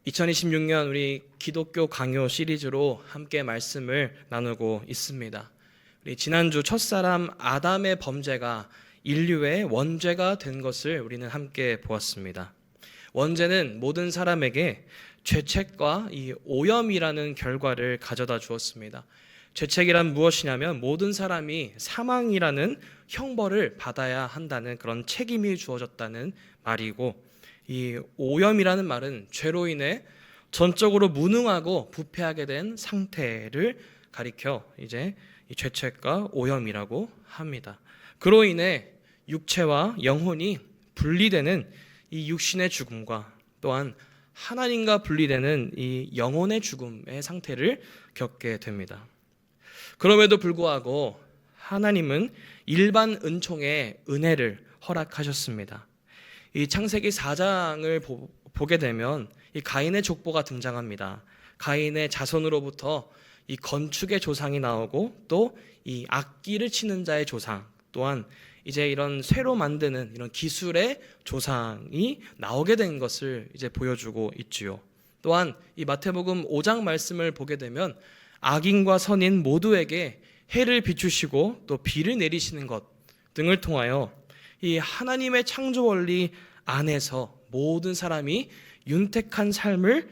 2026년 우리 기독교 강요 시리즈로 함께 말씀을 나누고 있습니다. 우리 지난주 첫사람 아담의 범죄가 인류의 원죄가 된 것을 우리는 함께 보았습니다. 원죄는 모든 사람에게 죄책과 이 오염이라는 결과를 가져다 주었습니다. 죄책이란 무엇이냐면 모든 사람이 사망이라는 형벌을 받아야 한다는 그런 책임이 주어졌다는 말이고, 이 오염이라는 말은 죄로 인해 전적으로 무능하고 부패하게 된 상태를 가리켜 이제 이 죄책과 오염이라고 합니다. 그로 인해 육체와 영혼이 분리되는 이 육신의 죽음과 또한 하나님과 분리되는 이 영혼의 죽음의 상태를 겪게 됩니다. 그럼에도 불구하고 하나님은 일반 은총의 은혜를 허락하셨습니다. 이 창세기 4장을 보게 되면 이 가인의 족보가 등장합니다. 가인의 자손으로부터 이 건축의 조상이 나오고 또 이 악기를 치는 자의 조상, 또한 이제 이런 쇠로 만드는 이런 기술의 조상이 나오게 된 것을 이제 보여주고 있지요. 또한 이 마태복음 5장 말씀을 보게 되면 악인과 선인 모두에게 해를 비추시고 또 비를 내리시는 것 등을 통하여 이 하나님의 창조 원리 안에서 모든 사람이 윤택한 삶을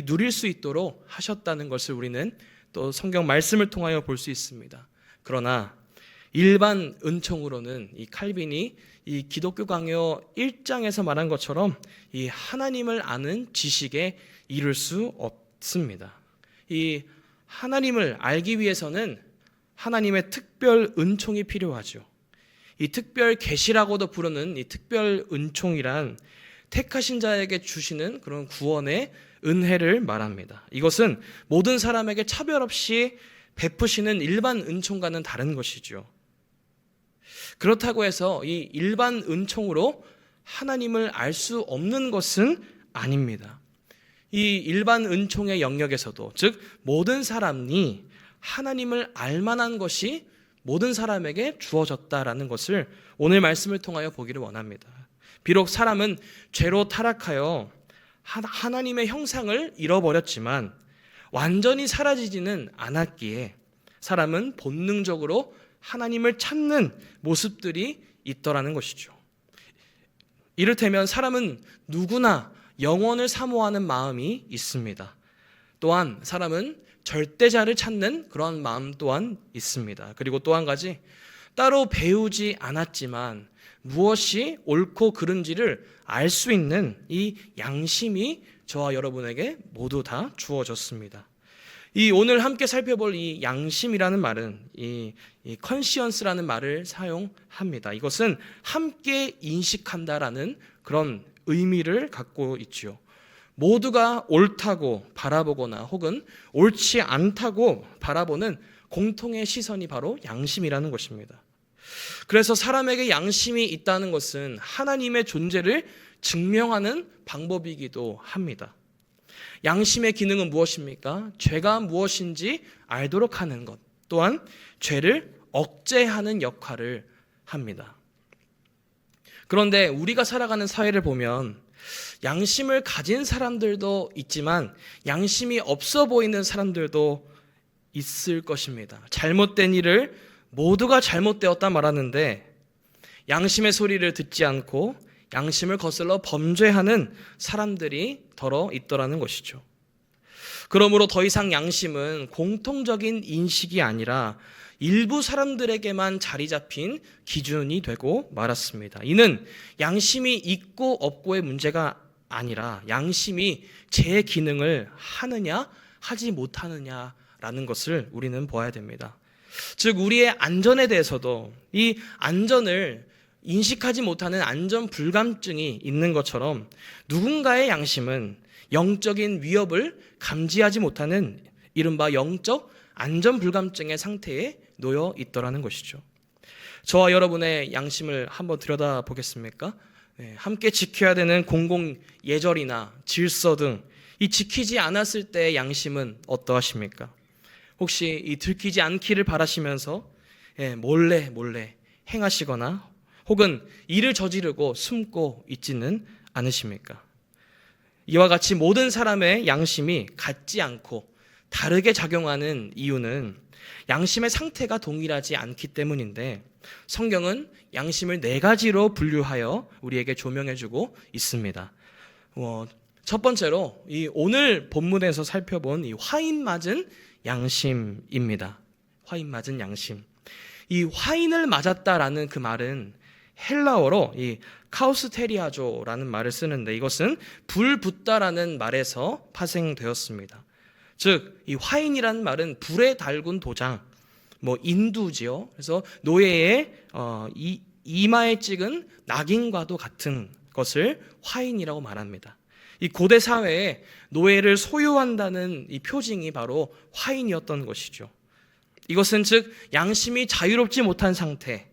누릴 수 있도록 하셨다는 것을 우리는 또 성경 말씀을 통하여 볼 수 있습니다. 그러나 일반 은총으로는 이 칼빈이 이 기독교 강요 1장에서 말한 것처럼 이 하나님을 아는 지식에 이를 수 없습니다. 이 하나님을 알기 위해서는 하나님의 특별 은총이 필요하죠. 이 특별 계시라고도 부르는 이 특별 은총이란 택하신 자에게 주시는 그런 구원의 은혜를 말합니다. 이것은 모든 사람에게 차별 없이 베푸시는 일반 은총과는 다른 것이죠. 그렇다고 해서 이 일반 은총으로 하나님을 알 수 없는 것은 아닙니다. 이 일반 은총의 영역에서도, 즉 모든 사람이 하나님을 알 만한 것이 모든 사람에게 주어졌다라는 것을 오늘 말씀을 통하여 보기를 원합니다. 비록 사람은 죄로 타락하여 하나님의 형상을 잃어버렸지만 완전히 사라지지는 않았기에 사람은 본능적으로 하나님을 찾는 모습들이 있더라는 것이죠. 이를테면 사람은 누구나 영원을 사모하는 마음이 있습니다. 또한 사람은 절대자를 찾는 그런 마음 또한 있습니다. 그리고 또 한 가지, 따로 배우지 않았지만 무엇이 옳고 그른지를 알 수 있는 이 양심이 저와 여러분에게 모두 다 주어졌습니다. 이 오늘 함께 살펴볼 이 양심이라는 말은 이 컨시언스라는 말을 사용합니다. 이것은 함께 인식한다라는 그런 의미를 갖고 있지요. 모두가 옳다고 바라보거나 혹은 옳지 않다고 바라보는 공통의 시선이 바로 양심이라는 것입니다. 그래서 사람에게 양심이 있다는 것은 하나님의 존재를 증명하는 방법이기도 합니다. 양심의 기능은 무엇입니까? 죄가 무엇인지 알도록 하는 것, 또한 죄를 억제하는 역할을 합니다. 그런데 우리가 살아가는 사회를 보면 양심을 가진 사람들도 있지만 양심이 없어 보이는 사람들도 있을 것입니다. 잘못된 일을 모두가 잘못되었다 말하는데 양심의 소리를 듣지 않고 양심을 거슬러 범죄하는 사람들이 더러 있더라는 것이죠. 그러므로 더 이상 양심은 공통적인 인식이 아니라 일부 사람들에게만 자리 잡힌 기준이 되고 말았습니다. 이는 양심이 있고 없고의 문제가 아니라 양심이 제 기능을 하느냐 하지 못하느냐라는 것을 우리는 보아야 됩니다. 즉 우리의 안전에 대해서도 이 안전을 인식하지 못하는 안전 불감증이 있는 것처럼 누군가의 양심은 영적인 위협을 감지하지 못하는 이른바 영적 안전 불감증의 상태에 놓여 있더라는 것이죠. 저와 여러분의 양심을 한번 들여다보겠습니까? 함께 지켜야 되는 공공 예절이나 질서 등 이 지키지 않았을 때의 양심은 어떠하십니까? 혹시 이 들키지 않기를 바라시면서 몰래 행하시거나 혹은 일을 저지르고 숨고 있지는 않으십니까? 이와 같이 모든 사람의 양심이 같지 않고 다르게 작용하는 이유는 양심의 상태가 동일하지 않기 때문인데, 성경은 양심을 네 가지로 분류하여 우리에게 조명해주고 있습니다. 첫 번째로 이 오늘 본문에서 살펴본 이 화인 맞은 양심입니다. 화인 맞은 양심. 이 화인을 맞았다라는 그 말은 헬라어로 이 카우스테리아조라는 말을 쓰는데, 이것은 불 붙다라는 말에서 파생되었습니다. 즉, 이 화인이라는 말은 불에 달군 도장, 인두지요. 그래서 노예의 이마에 찍은 낙인과도 같은 것을 화인이라고 말합니다. 이 고대 사회에 노예를 소유한다는 이 표징이 바로 화인이었던 것이죠. 이것은 즉 양심이 자유롭지 못한 상태,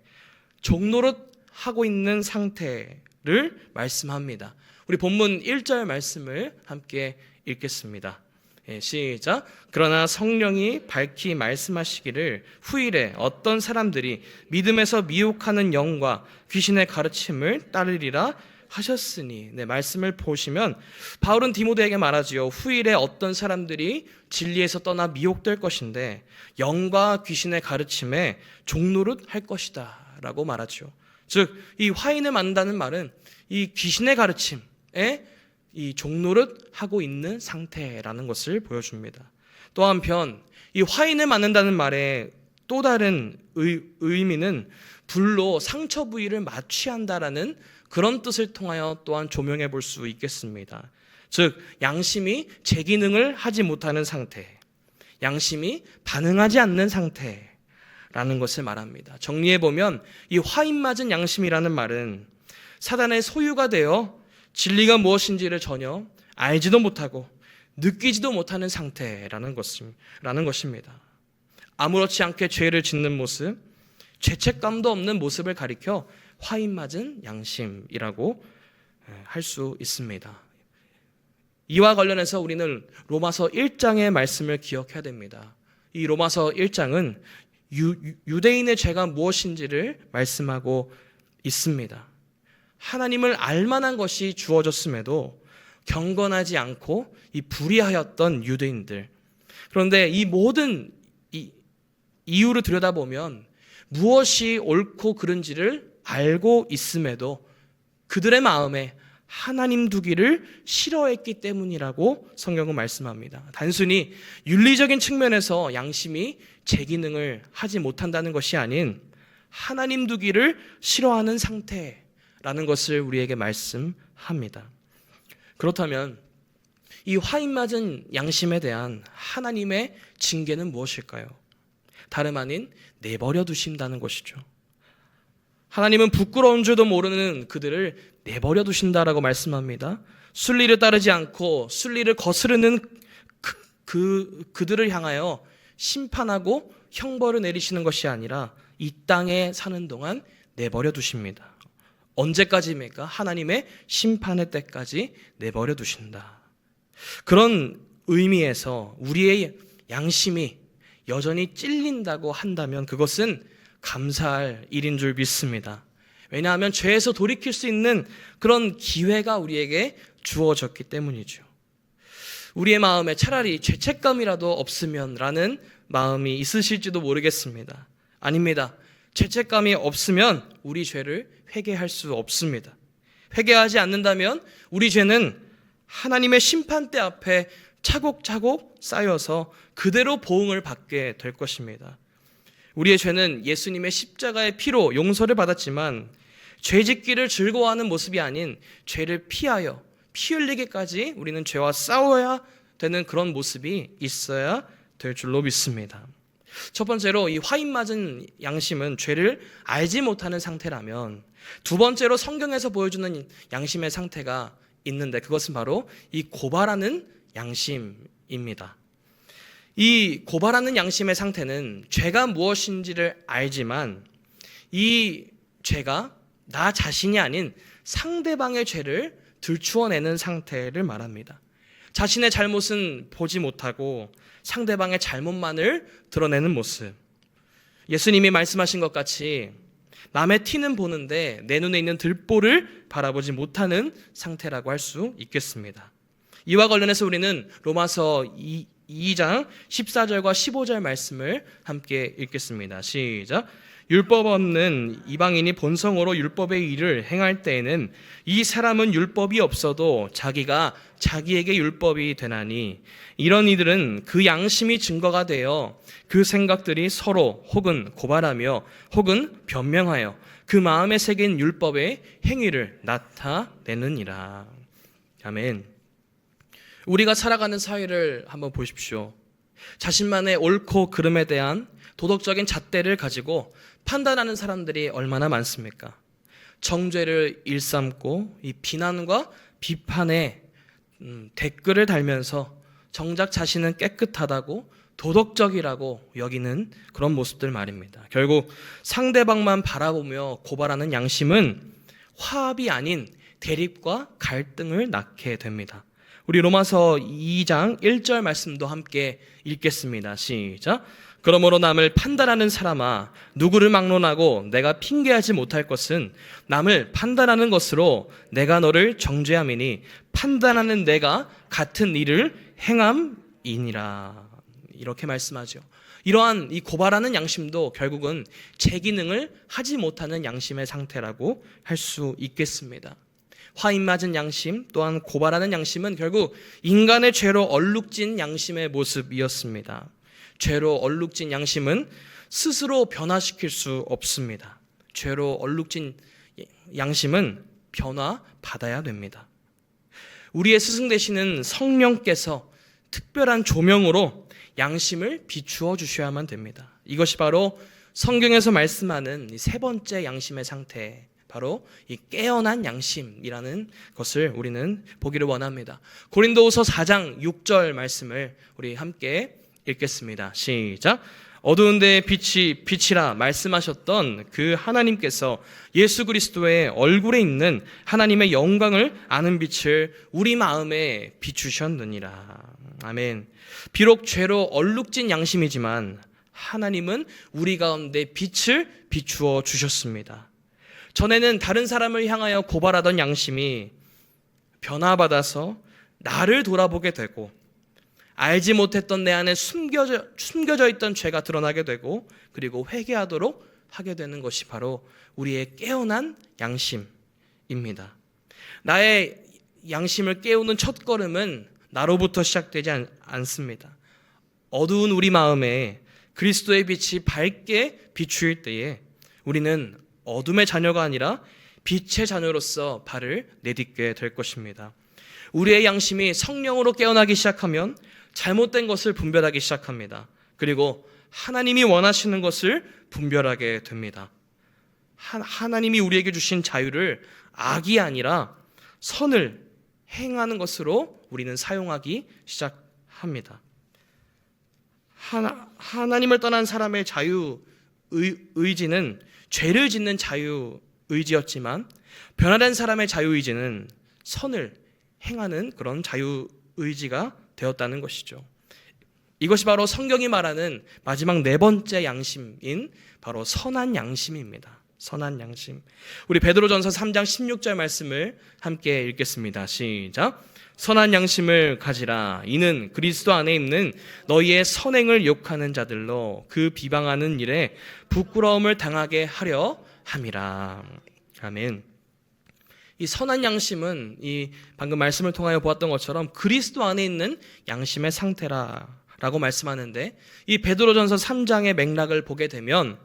종노릇하고 있는 상태를 말씀합니다. 우리 본문 1절 말씀을 함께 읽겠습니다. 시작. 그러나 성령이 밝히 말씀하시기를 후일에 어떤 사람들이 믿음에서 미혹하는 영과 귀신의 가르침을 따르리라 하셨으니. 말씀을 보시면 바울은 디모데에게 말하지요. 후일에 어떤 사람들이 진리에서 떠나 미혹될 것인데 영과 귀신의 가르침에 종노릇 할 것이다 라고 말하죠. 즉 이 화인을 만다는 말은 이 귀신의 가르침에 이 종노릇 하고 있는 상태라는 것을 보여줍니다. 또 한편 이 화인을 맞는다는 말의 또 다른 의미는 불로 상처 부위를 마취한다라는 그런 뜻을 통하여 또한 조명해 볼 수 있겠습니다. 즉 양심이 제 기능을 하지 못하는 상태, 양심이 반응하지 않는 상태라는 것을 말합니다. 정리해 보면 이 화인 맞은 양심이라는 말은 사단의 소유가 되어 진리가 무엇인지를 전혀 알지도 못하고 느끼지도 못하는 상태라는 것입니다. 아무렇지 않게 죄를 짓는 모습, 죄책감도 없는 모습을 가리켜 화인 맞은 양심이라고 할 수 있습니다. 이와 관련해서 우리는 로마서 1장의 말씀을 기억해야 됩니다. 이 로마서 1장은 유대인의 죄가 무엇인지를 말씀하고 있습니다. 하나님을 알만한 것이 주어졌음에도 경건하지 않고 이 불의하였던 유대인들. 그런데 이 모든 이유를 들여다보면 무엇이 옳고 그른지를 알고 있음에도 그들의 마음에 하나님 두기를 싫어했기 때문이라고 성경은 말씀합니다. 단순히 윤리적인 측면에서 양심이 제 기능을 하지 못한다는 것이 아닌 하나님 두기를 싫어하는 상태라는 것을 우리에게 말씀합니다. 그렇다면 이 화인 맞은 양심에 대한 하나님의 징계는 무엇일까요? 다름 아닌 내버려 두신다는 것이죠. 하나님은 부끄러운 줄도 모르는 그들을 내버려 두신다라고 말씀합니다. 순리를 따르지 않고 순리를 거스르는 그들을 향하여 심판하고 형벌을 내리시는 것이 아니라 이 땅에 사는 동안 내버려 두십니다. 언제까지입니까? 하나님의 심판의 때까지 내버려 두신다. 그런 의미에서 우리의 양심이 여전히 찔린다고 한다면 그것은 감사할 일인 줄 믿습니다. 왜냐하면 죄에서 돌이킬 수 있는 그런 기회가 우리에게 주어졌기 때문이죠. 우리의 마음에 차라리 죄책감이라도 없으면 라는 마음이 있으실지도 모르겠습니다. 아닙니다. 죄책감이 없으면 우리 죄를 회개할 수 없습니다. 회개하지 않는다면 우리 죄는 하나님의 심판대 앞에 차곡차곡 쌓여서 그대로 보응을 받게 될 것입니다. 우리의 죄는 예수님의 십자가의 피로 용서를 받았지만 죄짓기를 즐거워하는 모습이 아닌 죄를 피하여 피 흘리기까지 우리는 죄와 싸워야 되는 그런 모습이 있어야 될 줄로 믿습니다. 첫 번째로 이 화인 맞은 양심은 죄를 알지 못하는 상태라면, 두 번째로 성경에서 보여주는 양심의 상태가 있는데 그것은 바로 이 고발하는 양심입니다. 이 고발하는 양심의 상태는 죄가 무엇인지를 알지만 이 죄가 나 자신이 아닌 상대방의 죄를 들추어내는 상태를 말합니다. 자신의 잘못은 보지 못하고 상대방의 잘못만을 드러내는 모습. 예수님이 말씀하신 것 같이 남의 티는 보는데 내 눈에 있는 들보를 바라보지 못하는 상태라고 할 수 있겠습니다. 이와 관련해서 우리는 로마서 2장 14절과 15절 말씀을 함께 읽겠습니다. 시작. 율법 없는 이방인이 본성으로 율법의 일을 행할 때에는 이 사람은 율법이 없어도 자기가 자기에게 율법이 되나니 이런 이들은 그 양심이 증거가 되어 그 생각들이 서로 혹은 고발하며 혹은 변명하여 그 마음에 새긴 율법의 행위를 나타내느니라. 아멘. 우리가 살아가는 사회를 한번 보십시오. 자신만의 옳고 그름에 대한 도덕적인 잣대를 가지고 판단하는 사람들이 얼마나 많습니까? 정죄를 일삼고 이 비난과 비판에 댓글을 달면서 정작 자신은 깨끗하다고 도덕적이라고 여기는 그런 모습들 말입니다. 결국 상대방만 바라보며 고발하는 양심은 화합이 아닌 대립과 갈등을 낳게 됩니다. 우리 로마서 2장 1절 말씀도 함께 읽겠습니다. 시작. 그러므로 남을 판단하는 사람아, 누구를 막론하고 내가 핑계하지 못할 것은 남을 판단하는 것으로 내가 너를 정죄함이니 판단하는 내가 같은 일을 행함이니라. 이렇게 말씀하죠. 이러한 이 고발하는 양심도 결국은 제 기능을 하지 못하는 양심의 상태라고 할 수 있겠습니다. 화인맞은 양심 또한 고발하는 양심은 결국 인간의 죄로 얼룩진 양심의 모습이었습니다. 죄로 얼룩진 양심은 스스로 변화시킬 수 없습니다. 죄로 얼룩진 양심은 변화받아야 됩니다. 우리의 스승 되시는 성령께서 특별한 조명으로 양심을 비추어 주셔야만 됩니다. 이것이 바로 성경에서 말씀하는 세 번째 양심의 상태, 바로 이 깨어난 양심이라는 것을 우리는 보기를 원합니다. 고린도후서 4장 6절 말씀을 우리 함께 읽겠습니다. 시작. 어두운 데에 빛이라 말씀하셨던 그 하나님께서 예수 그리스도의 얼굴에 있는 하나님의 영광을 아는 빛을 우리 마음에 비추셨느니라. 아멘. 비록 죄로 얼룩진 양심이지만 하나님은 우리 가운데 빛을 비추어 주셨습니다. 전에는 다른 사람을 향하여 고발하던 양심이 변화받아서 나를 돌아보게 되고 알지 못했던 내 안에 숨겨져 있던 죄가 드러나게 되고 그리고 회개하도록 하게 되는 것이 바로 우리의 깨어난 양심입니다. 나의 양심을 깨우는 첫 걸음은 나로부터 시작되지 않습니다. 어두운 우리 마음에 그리스도의 빛이 밝게 비추일 때에 우리는 어둠의 자녀가 아니라 빛의 자녀로서 발을 내딛게 될 것입니다. 우리의 양심이 성령으로 깨어나기 시작하면 잘못된 것을 분별하기 시작합니다. 그리고 하나님이 원하시는 것을 분별하게 됩니다. 하나님이 우리에게 주신 자유를 악이 아니라 선을 행하는 것으로 우리는 사용하기 시작합니다. 하나님을 떠난 사람의 자유 의지는 죄를 짓는 자유 의지였지만 변화된 사람의 자유 의지는 선을 행하는 그런 자유 의지가 되었다는 것이죠. 이것이 바로 성경이 말하는 마지막 네 번째 양심인 바로 선한 양심입니다. 선한 양심. 우리 베드로전서 3장 16절 말씀을 함께 읽겠습니다. 시작. 선한 양심을 가지라. 이는 그리스도 안에 있는 너희의 선행을 욕하는 자들로 그 비방하는 일에 부끄러움을 당하게 하려 함이라. 아멘. 이 선한 양심은 이 방금 말씀을 통하여 보았던 것처럼 그리스도 안에 있는 양심의 상태라고 말씀하는데 이 베드로전서 3장의 맥락을 보게 되면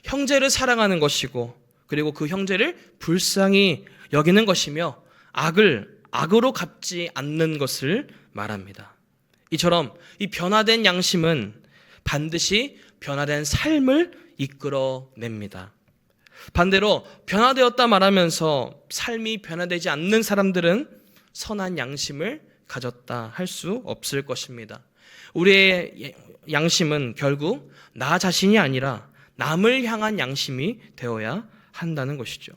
형제를 사랑하는 것이고 그리고 그 형제를 불쌍히 여기는 것이며 악을 악으로 갚지 않는 것을 말합니다. 이처럼 이 변화된 양심은 반드시 변화된 삶을 이끌어냅니다. 반대로 변화되었다 말하면서 삶이 변화되지 않는 사람들은 선한 양심을 가졌다 할 수 없을 것입니다. 우리의 양심은 결국 나 자신이 아니라 남을 향한 양심이 되어야 한다는 것이죠.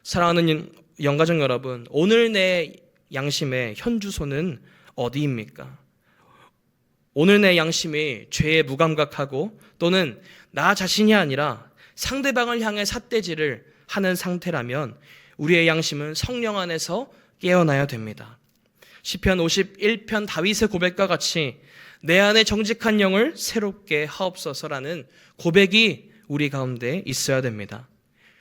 사랑하는 영가족 여러분, 오늘 내 양심의 현 주소는 어디입니까? 오늘 내 양심이 죄에 무감각하고 또는 나 자신이 아니라 상대방을 향해 삿대질을 하는 상태라면 우리의 양심은 성령 안에서 깨어나야 됩니다. 시편 51편 다윗의 고백과 같이 내 안에 정직한 영을 새롭게 하옵소서라는 고백이 우리 가운데 있어야 됩니다.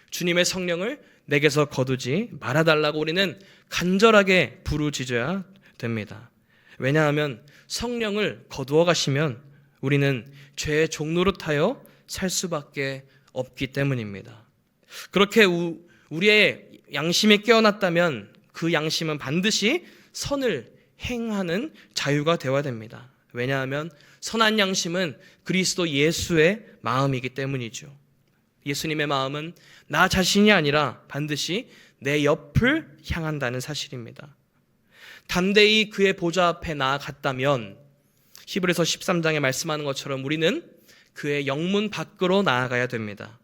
주님의 성령을 내게서 거두지 말아달라고 우리는 간절하게 부르짖어야 됩니다. 왜냐하면 성령을 거두어 가시면 우리는 죄의 종노릇하여 살 수밖에 없기 때문입니다. 그렇게 우리의 양심이 깨어났다면 그 양심은 반드시 선을 행하는 자유가 되어야 됩니다. 왜냐하면 선한 양심은 그리스도 예수의 마음이기 때문이죠. 예수님의 마음은 나 자신이 아니라 반드시 내 옆을 향한다는 사실입니다. 담대히 그의 보좌 앞에 나아갔다면 히브리서 13장에 말씀하는 것처럼 우리는 그의 영문 밖으로 나아가야 됩니다.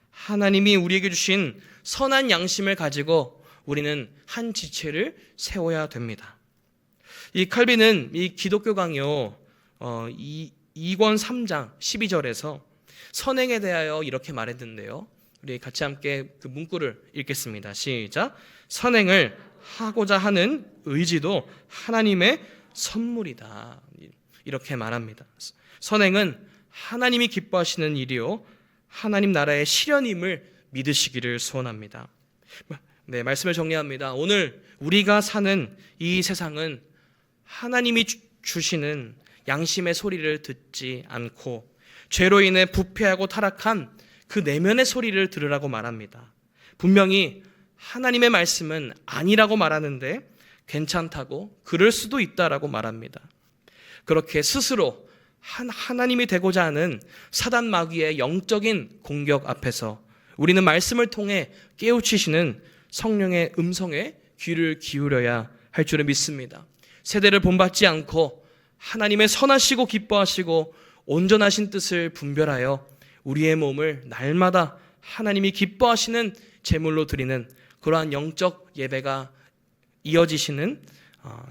하나님이 우리에게 주신 선한 양심을 가지고 우리는 한 지체를 세워야 됩니다. 이 칼빈은 이 기독교 강요 2권 3장 12절에서 선행에 대하여 이렇게 말했는데요. 우리 같이 함께 그 문구를 읽겠습니다. 시작. 선행을 하고자 하는 의지도 하나님의 선물이다. 이렇게 말합니다. 선행은 하나님이 기뻐하시는 일이요 하나님 나라의 실현임을 믿으시기를 소원합니다. 네, 말씀을 정리합니다. 오늘 우리가 사는 이 세상은 하나님이 주시는 양심의 소리를 듣지 않고 죄로 인해 부패하고 타락한 그 내면의 소리를 들으라고 말합니다. 분명히 하나님의 말씀은 아니라고 말하는데 괜찮다고 그럴 수도 있다라고 말합니다. 그렇게 스스로 하나님이 되고자 하는 사단 마귀의 영적인 공격 앞에서 우리는 말씀을 통해 깨우치시는 성령의 음성에 귀를 기울여야 할 줄을 믿습니다. 세대를 본받지 않고 하나님의 선하시고 기뻐하시고 온전하신 뜻을 분별하여 우리의 몸을 날마다 하나님이 기뻐하시는 제물로 드리는 그러한 영적 예배가 이어지시는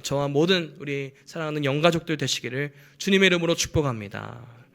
저와 모든 우리 사랑하는 영가족들 되시기를 주님의 이름으로 축복합니다.